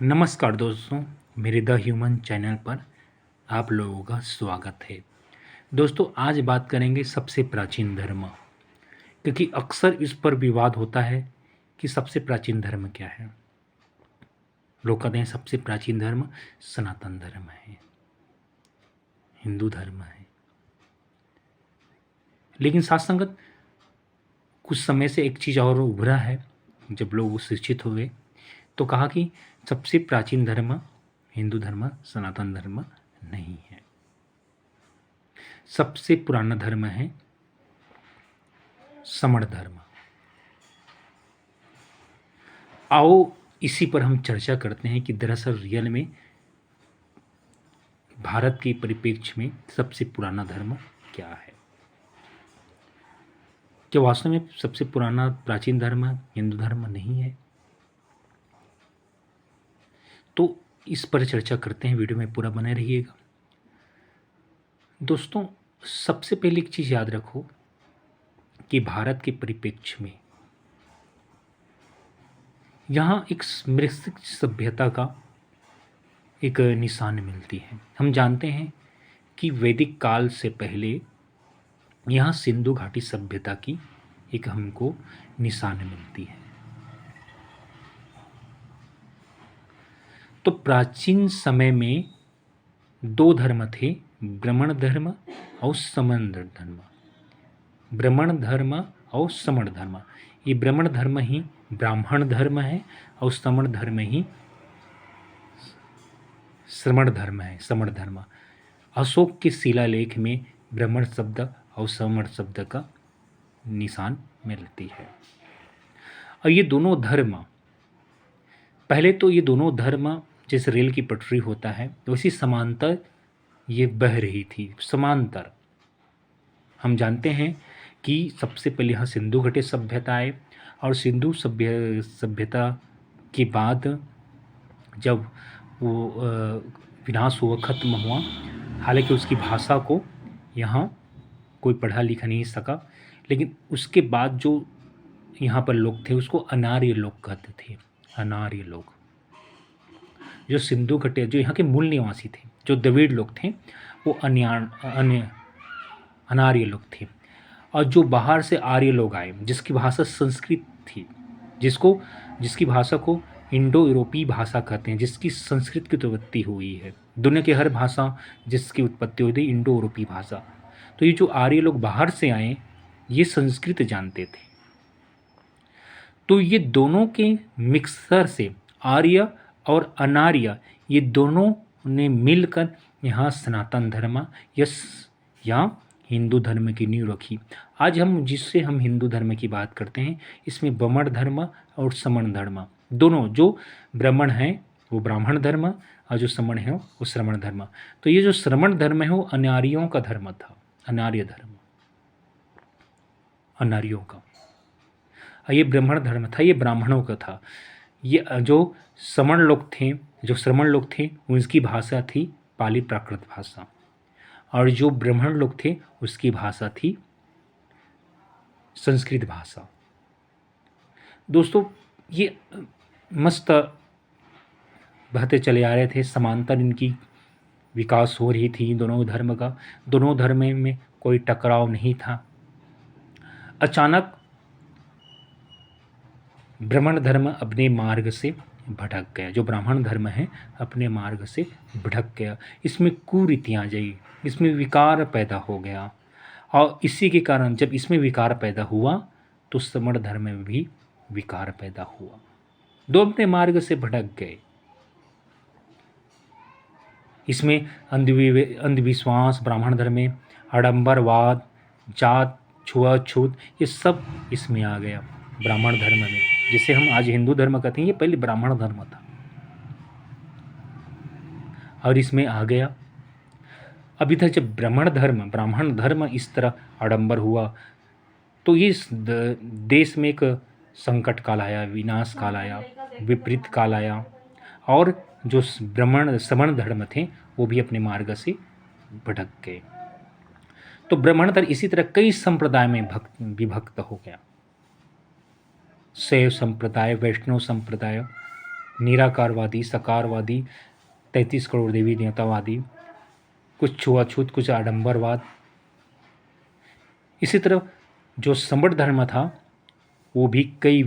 नमस्कार दोस्तों, मेरे द ह्यूमन चैनल पर आप लोगों का स्वागत है। दोस्तों, आज बात करेंगे सबसे प्राचीन धर्म, क्योंकि अक्सर इस पर विवाद होता है कि सबसे प्राचीन धर्म क्या है। लोग कहते हैं सबसे प्राचीन धर्म सनातन धर्म है, हिंदू धर्म है। लेकिन साथ संगत कुछ समय से एक चीज़ और उभरा है। जब लोग शिक्षित हुए तो कहा कि सबसे प्राचीन धर्म हिंदू धर्म, सनातन धर्म नहीं है। सबसे पुराना धर्म है समण धर्म। आओ इसी पर हम चर्चा करते हैं कि दरअसल रियल में भारत के परिप्रेक्ष्य में सबसे पुराना धर्म क्या है। क्या वास्तव में सबसे पुराना प्राचीन धर्म हिंदू धर्म नहीं है? तो इस पर चर्चा करते हैं, वीडियो में पूरा बने रहिएगा। दोस्तों, सबसे पहले एक चीज़ याद रखो कि भारत के परिप्रेक्ष्य में यहाँ एक समृद्ध सभ्यता का एक निशान मिलती है। हम जानते हैं कि वैदिक काल से पहले यहाँ सिंधु घाटी सभ्यता की एक हमको निशान मिलती है। तो प्राचीन समय में दो धर्म थे, ब्राह्मण धर्म और समण धर्म। ब्राह्मण धर्म और समण धर्म। ये ब्राह्मण धर्म ही ब्राह्मण धर्म है और समण धर्म ही श्रमण धर्म है, समण धर्म। अशोक के शिलालेख में ब्राह्मण शब्द और समण शब्द का निशान मिलती है। और ये दोनों धर्म, पहले तो ये दोनों धर्म जैसे रेल की पटरी होता है वैसी समांतर ये बह रही थी, समांतर। हम जानते हैं कि सबसे पहले यहाँ सिंधु घाटी सभ्यता आए और सिंधु सभ्यता के बाद जब वो विनाश हुआ, खत्म हुआ, हालांकि उसकी भाषा को यहाँ कोई पढ़ा लिखा नहीं सका, लेकिन उसके बाद जो यहाँ पर लोग थे उसको अनार्य लोग कहते थे। अनार्य लोग, जो सिंधु घाटी, जो यहाँ के मूल निवासी थे, जो द्रविड़ लोग थे, वो अनार्य लोग थे। और जो बाहर से आर्य लोग आए, जिसकी भाषा संस्कृत थी, जिसकी भाषा को इंडो यूरोपीय भाषा कहते हैं, जिसकी संस्कृत की उत्पत्ति हुई है। दुनिया की हर भाषा जिसकी उत्पत्ति हुई थी इंडो यूरोपीय भाषा। तो ये जो आर्य लोग बाहर से आए, ये संस्कृत जानते थे। तो ये दोनों के मिक्सर से आर्य और अनार्य, ये दोनों ने मिलकर यहाँ सनातन धर्म या हिंदू धर्म की नींव रखी। आज हम हिंदू धर्म की बात करते हैं, इसमें ब्राह्मण धर्म और समण धर्म दोनों, जो ब्राह्मण हैं वो ब्राह्मण धर्म और जो समण है वो श्रमण धर्म। तो ये जो श्रमण धर्म है वो अनार्यों का धर्म था, अनार्य धर्म, अनार्यों का। ये ब्राह्मण धर्म था, ये ब्राह्मणों का था। ये जो समण लोग थे, जो श्रमण लोग थे, उनकी भाषा थी पाली प्राकृत भाषा, और जो ब्राह्मण लोग थे उसकी भाषा थी संस्कृत भाषा। दोस्तों, ये मस्त बहते चले आ रहे थे, समांतर इनकी विकास हो रही थी दोनों धर्म का। दोनों धर्म में कोई टकराव नहीं था। अचानक ब्राह्मण धर्म अपने मार्ग से भटक गया, जो ब्राह्मण धर्म है अपने मार्ग से भटक गया। इसमें कुरीतियाँ आई, इसमें विकार पैदा हो गया, और इसी के कारण जब इसमें विकार पैदा हुआ तो समण धर्म में भी विकार पैदा हुआ। दो अपने मार्ग से भटक गए। इसमें अंधविश्वास ब्राह्मण धर्म में, आडंबरवाद, जात छुआछूत, ये सब इसमें आ गया ब्राह्मण धर्म में, जिसे हम आज हिंदू धर्म कहते हैं। ये पहले ब्राह्मण धर्म था और इसमें आ गया। अभी तक जब ब्राह्मण धर्म इस तरह आडंबर हुआ तो इस देश में एक संकट काल आया, विनाश काल आया, विपरीत काल आया, और जो समण धर्म थे वो भी अपने मार्ग से भटक गए। तो ब्राह्मण धर्म इसी तरह कई संप्रदाय में विभक्त हो गया। शैव संप्रदाय, वैष्णव संप्रदाय, निराकारवादी, सकारवादी, 33 करोड़ देवी देवतावादी, कुछ छुआछूत, कुछ आडंबरवाद। इसी तरह जो समण धर्म था वो भी कई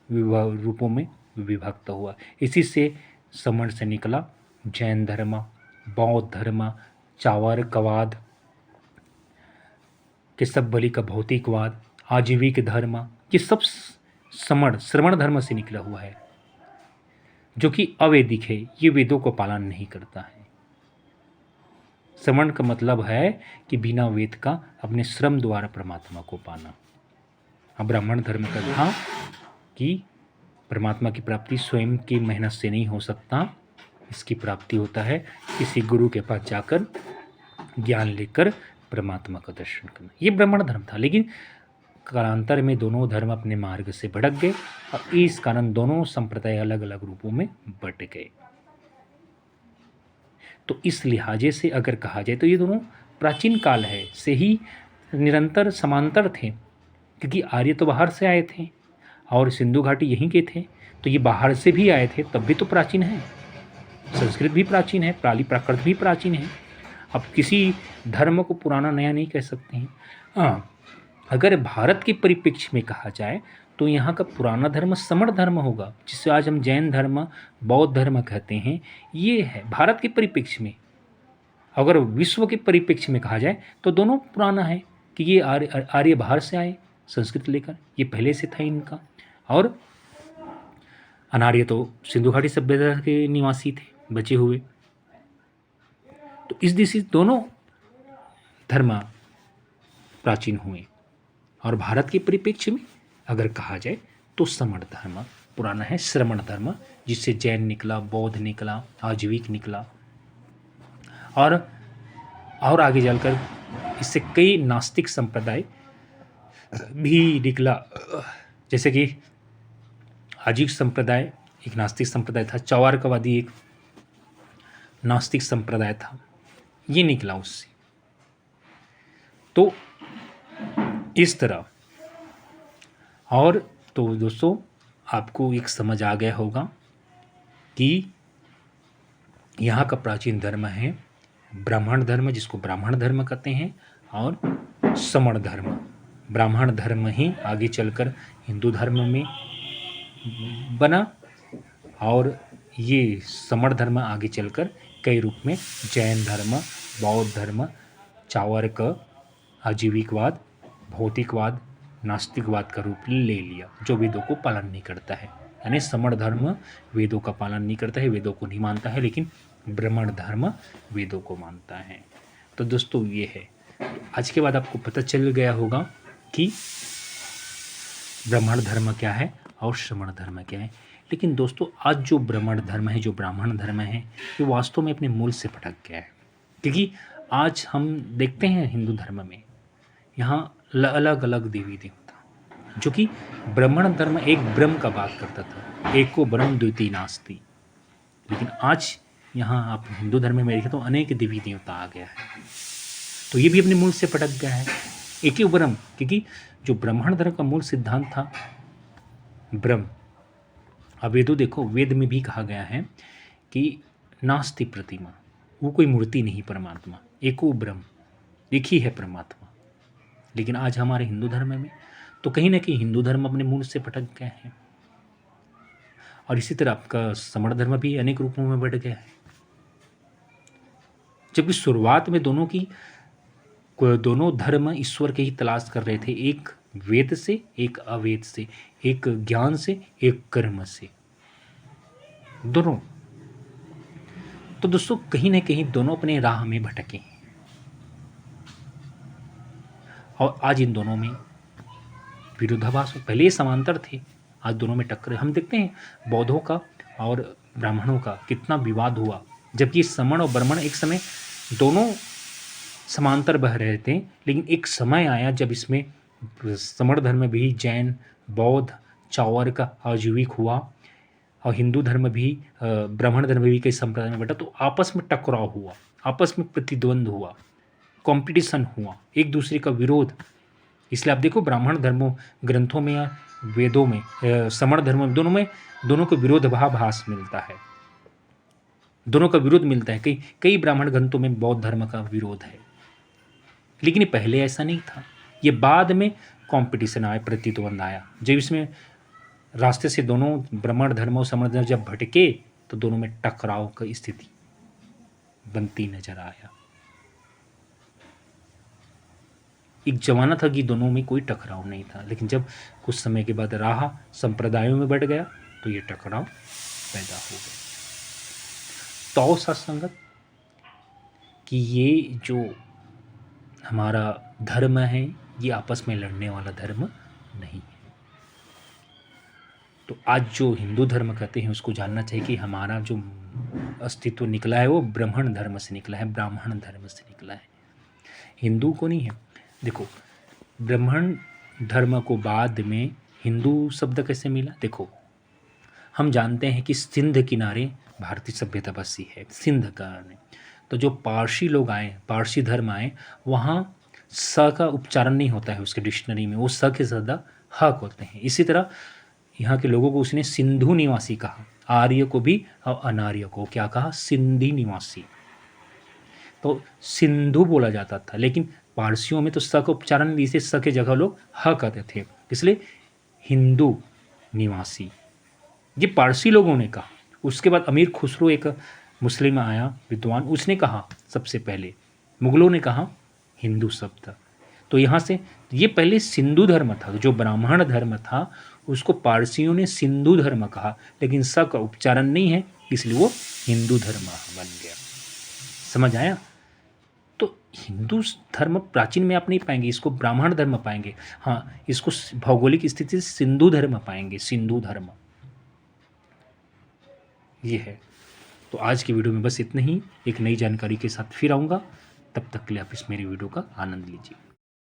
रूपों में विभक्त हुआ। इसी से समण से निकला जैन धर्म, बौद्ध धर्म, चार्वाकवाद, केशवबली का भौतिकवाद, आजीविक धर्म, ये सब श्रमण धर्म से निकला हुआ है, जो कि अवैदिक है। ये वेदों को पालन नहीं करता है। श्रमण का मतलब है कि बिना वेद का अपने श्रम द्वारा परमात्मा को पाना। अब ब्राह्मण धर्म का था कि परमात्मा की प्राप्ति स्वयं की मेहनत से नहीं हो सकता, इसकी प्राप्ति होता है किसी गुरु के पास जाकर ज्ञान लेकर परमात्मा का दर्शन करना। ये ब्राह्मण धर्म था। लेकिन कालांतर में दोनों धर्म अपने मार्ग से भटक गए और इस कारण दोनों संप्रदाय अलग अलग रूपों में बट गए। तो इस लिहाजे से अगर कहा जाए तो ये दोनों प्राचीन काल है से ही निरंतर समांतर थे, क्योंकि आर्य तो बाहर से आए थे और सिंधु घाटी यहीं के थे, तो ये बाहर से भी आए थे, तब भी तो प्राचीन है। संस्कृत भी प्राचीन है, पाली प्राकृत भी प्राचीन है। अब किसी धर्म को पुराना नया नहीं कह सकते हैं। हाँ, अगर भारत के परिप्रेक्ष्य में कहा जाए तो यहाँ का पुराना धर्म समण धर्म होगा, जिसे आज हम जैन धर्म, बौद्ध धर्म कहते हैं। ये है भारत के परिप्रेक्ष्य में। अगर विश्व के परिप्रेक्ष्य में कहा जाए तो दोनों पुराना है कि ये आर्य बाहर से आए संस्कृत लेकर, ये पहले से था इनका, और अनार्य तो सिंधु घाटी सभ्यता के निवासी थे बचे हुए। तो इस दिशा से दोनों धर्म प्राचीन हुए। और भारत के परिप्रेक्ष्य में अगर कहा जाए तो समण धर्म पुराना है, श्रमण धर्म जिससे जैन निकला, बौद्ध निकला, आजीविक निकला, और आगे चलकर इससे कई नास्तिक संप्रदाय भी निकला। जैसे कि आजीविक संप्रदाय एक नास्तिक संप्रदाय था, चार्वाकवादी एक नास्तिक संप्रदाय था, ये निकला उससे। तो इस तरह, और तो दोस्तों आपको एक समझ आ गया होगा कि यहाँ का प्राचीन धर्म है ब्राह्मण धर्म, जिसको ब्राह्मण धर्म कहते हैं, और समण धर्म। ब्राह्मण धर्म ही आगे चलकर हिंदू धर्म में बना, और ये समण धर्म आगे चलकर कई रूप में जैन धर्म, बौद्ध धर्म, चार्वाक, आजीविकवाद, भौतिकवाद, नास्तिकवाद का रूप ले लिया, जो वेदों को पालन नहीं करता है। यानी समण धर्म वेदों का पालन नहीं करता है, वेदों को नहीं मानता है, लेकिन ब्राह्मण धर्म वेदों को मानता है। तो दोस्तों ये है, आज के बाद आपको पता चल गया होगा कि ब्राह्मण धर्म क्या है और श्रमण धर्म क्या है। लेकिन दोस्तों आज जो ब्राह्मण धर्म है, जो ब्राह्मण धर्म है, ये वास्तव में अपने मूल से भटक गया है। क्योंकि आज हम देखते हैं हिंदू धर्म में यहाँ अलग अलग देवी देवता, जो कि ब्राह्मण धर्म एक ब्रह्म का बात करता था, एको ब्रह्म द्वितीय नास्ति। लेकिन आज यहाँ आप हिंदू धर्म में देखें तो अनेक देवी देवता आ गया है, तो ये भी अपने मूल से भटक गया है। एक ही ब्रह्म, क्योंकि जो ब्राह्मण धर्म का मूल सिद्धांत था ब्रह्म। अब वेदों देखो, वेद में भी कहा गया है कि नास्ति प्रतिमा, वो कोई मूर्ति नहीं परमात्मा, एको ब्रह्म, एक ही है परमात्मा। लेकिन आज हमारे हिंदू धर्म में तो कहीं ना कहीं हिंदू धर्म अपने मूल से भटक गया है, और इसी तरह आपका समण धर्म भी अनेक रूपों में बढ़ गया है। जबकि शुरुआत में दोनों धर्म ईश्वर के ही तलाश कर रहे थे, एक वेद से, एक अवेद से, एक ज्ञान से, एक कर्म से, दोनों। तो दोस्तों कहीं ना कहीं दोनों अपने राह में भटके हैं, और आज इन दोनों में विरोधाभास, पहले ये समांतर थे, आज दोनों में टक्कर। हम देखते हैं बौद्धों का और ब्राह्मणों का कितना विवाद हुआ, जबकि समण और ब्राह्मण एक समय दोनों समांतर बह रहे थे। लेकिन एक समय आया जब इसमें समण धर्म भी जैन, बौद्ध, चार्वाक का आजीविक हुआ, और हिंदू धर्म भी, ब्राह्मण धर्म भी कई संप्रदाय में बटा, तो आपस में टकराव हुआ, आपस में प्रतिद्वंद हुआ, कंपटीशन हुआ, एक दूसरे का विरोध। इसलिए आप देखो ब्राह्मण धर्मों ग्रंथों में वेदों में समण धर्म में, दोनों को विरोधाभास मिलता है, दोनों का विरोध मिलता है। कई कई ब्राह्मण ग्रंथों में बौद्ध धर्म का विरोध है, लेकिन ये पहले ऐसा नहीं था। ये बाद में कंपटीशन आया, प्रतिद्वंद आया, जब इसमें रास्ते से दोनों ब्राह्मण धर्म और समण धर्म जब भटके तो दोनों में टकराव की स्थिति बनती नजर आया। एक जमाना था कि दोनों में कोई टकराव नहीं था, लेकिन जब कुछ समय के बाद राह संप्रदायों में बढ़ गया तो ये टकराव पैदा हो गया। तो सत्संगत कि ये जो हमारा धर्म है ये आपस में लड़ने वाला धर्म नहीं है। तो आज जो हिंदू धर्म कहते हैं उसको जानना चाहिए कि हमारा जो अस्तित्व निकला है वो ब्राह्मण धर्म से निकला है, ब्राह्मण धर्म से निकला है, हिंदू को नहीं है। देखो, ब्राह्मण धर्म को बाद में हिंदू शब्द कैसे मिला? देखो, हम जानते हैं कि सिंध किनारे भारतीय सभ्यता बसी है, सिंध का। तो जो पारसी लोग आए, पारसी धर्म आए, वहाँ स का उच्चारण नहीं होता है उसके डिक्शनरी में, वो स के ज़्यादा हक होते हैं। इसी तरह यहाँ के लोगों को उसने सिंधु निवासी कहा, आर्य को भी और अनार्य को क्या कहा? सिंधी निवासी। तो सिंधु बोला जाता था, लेकिन पारसियों में तो स का उच्चारण इसे स के जगह लोग ह कहते थे, इसलिए हिंदू निवासी ये पारसी लोगों ने कहा। उसके बाद अमीर खुसरो एक मुस्लिम आया विद्वान, उसने कहा सबसे पहले, मुगलों ने कहा हिंदू शब्द। तो यहाँ से ये पहले सिंधु धर्म था, जो ब्राह्मण धर्म था उसको पारसियों ने सिंधु धर्म कहा, लेकिन स का उच्चारण नहीं है इसलिए वो हिंदू धर्म बन गया। समझ आया? तो हिंदू धर्म प्राचीन में आप नहीं पाएंगे, इसको ब्राह्मण धर्म पाएंगे। हाँ, इसको भौगोलिक स्थिति से सिंधु धर्म पाएंगे, सिंधु धर्म ये है। तो आज की वीडियो में बस इतना ही, एक नई जानकारी के साथ फिर आऊँगा। तब तक के लिए आप इस मेरी वीडियो का आनंद लीजिए।